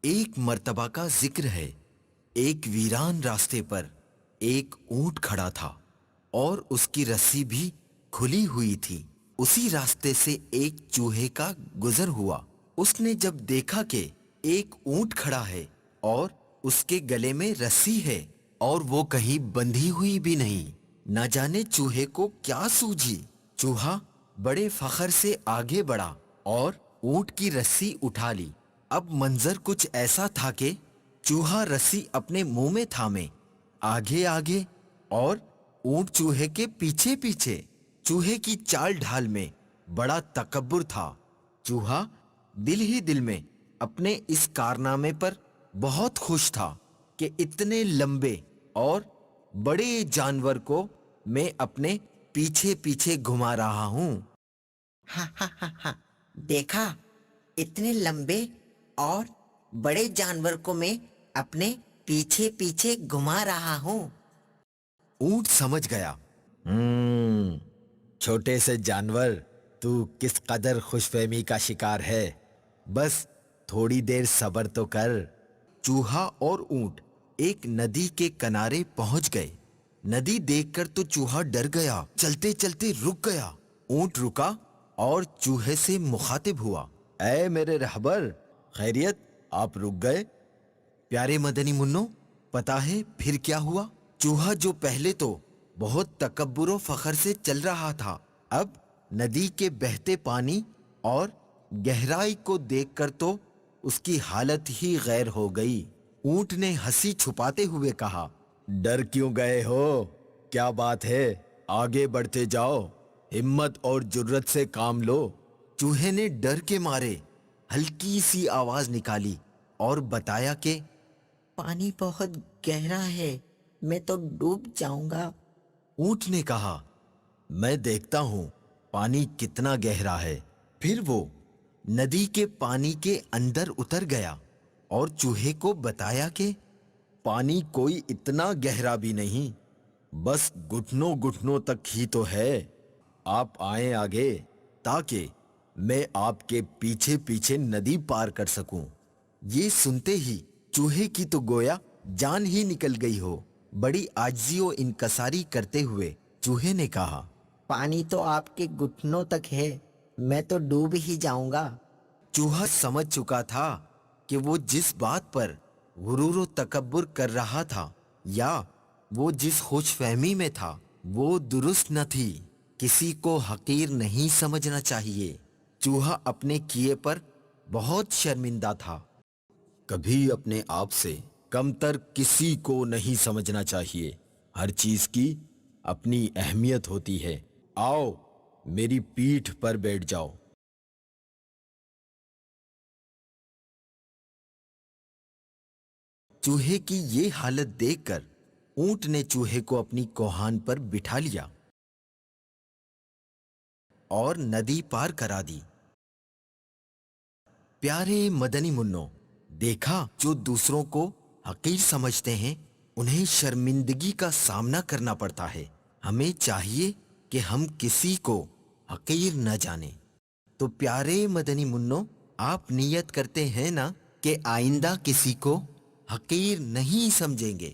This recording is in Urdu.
ایک مرتبہ کا ذکر ہے، ایک ویران راستے پر ایک اونٹ کھڑا تھا اور اس کی رسی بھی کھلی ہوئی تھی۔ اسی راستے سے ایک چوہے کا گزر ہوا۔ اس نے جب دیکھا کہ ایک اونٹ کھڑا ہے اور اس کے گلے میں رسی ہے اور وہ کہیں بندھی ہوئی بھی نہیں، نہ جانے چوہے کو کیا سوجھی۔ چوہا بڑے فخر سے آگے بڑھا اور اونٹ کی رسی اٹھا لی۔ اب منظر کچھ ایسا تھا کہ چوہا رسی اپنے منہ میں تھامے آگے آگے اور اونٹ چوہے کے پیچھے پیچھے۔ چوہے کی چال ڈھال میں بڑا تکبر تھا۔ چوہا دل ہی دل میں اپنے اس کارنامے پر بہت خوش تھا کہ اتنے لمبے اور بڑے جانور کو میں اپنے پیچھے پیچھے گھما رہا ہوں۔ ہاں ہاں ہاں ہاں، دیکھا، اتنے لمبے اور بڑے جانور کو میں اپنے پیچھے پیچھے گھما رہا ہوں۔ اونٹ سمجھ گیا، چھوٹے سے جانور، تو کس قدر خوش فہمی کا شکار ہے، بس تھوڑی دیر صبر تو کر۔ چوہا اور اونٹ ایک ندی کے کنارے پہنچ گئے۔ ندی دیکھ کر تو چوہا ڈر گیا، چلتے چلتے رک گیا۔ اونٹ رکا اور چوہے سے مخاطب ہوا، اے میرے رہبر، خیریت، آپ رک گئے؟ پیارے مدنی منو، پتا ہے پھر کیا ہوا؟ چوہا جو پہلے تو بہت تکبر و فخر سے چل رہا تھا، اب ندی کے بہتے پانی اور گہرائی کو دیکھ کر تو اس کی حالت ہی غیر ہو گئی۔ اونٹ نے ہنسی چھپاتے ہوئے کہا، ڈر کیوں گئے ہو؟ کیا بات ہے، آگے بڑھتے جاؤ، ہمت اور جرت سے کام لو۔ چوہے نے ڈر کے مارے ہلکی سی آواز نکالی اور بتایا کہ پانی بہت گہرا ہے، میں تو ڈوب جاؤں گا۔ اونٹ نے کہا، میں دیکھتا ہوں پانی کتنا گہرا ہے۔ پھر وہ ندی کے پانی کے اندر اتر گیا اور چوہے کو بتایا کہ پانی کوئی اتنا گہرا بھی نہیں، بس گھٹنوں گھٹنوں تک ہی تو ہے۔ آپ آئیں آگے تاکہ میں آپ کے پیچھے پیچھے ندی پار کر سکوں۔ یہ سنتے ہی چوہے کی تو گویا جان ہی نکل گئی ہو۔ بڑی عاجزی و انکساری کرتے ہوئے چوہے نے کہا، پانی تو آپ کے گھٹنوں تک ہے، میں تو ڈوب ہی جاؤں گا۔ چوہا سمجھ چکا تھا کہ وہ جس بات پر غرور و تکبر کر رہا تھا یا وہ جس خوش فہمی میں تھا وہ درست نہ تھی۔ کسی کو حقیر نہیں سمجھنا چاہیے۔ چوہا اپنے کیے پر بہت شرمندہ تھا۔ کبھی اپنے آپ سے کمتر کسی کو نہیں سمجھنا چاہیے۔ ہر چیز کی اپنی اہمیت ہوتی ہے۔ آؤ میری پیٹھ پر بیٹھ جاؤ۔ چوہے کی یہ حالت دیکھ کر اونٹ نے چوہے کو اپنی کوہان پر بٹھا لیا اور ندی پار کرا دی۔ پیارے مدنی منو، دیکھا، جو دوسروں کو حقیر سمجھتے ہیں انہیں شرمندگی کا سامنا کرنا پڑتا ہے۔ ہمیں چاہیے کہ ہم کسی کو حقیر نہ جانیں۔ تو پیارے مدنی منو، آپ نیت کرتے ہیں نا کہ آئندہ کسی کو حقیر نہیں سمجھیں گے؟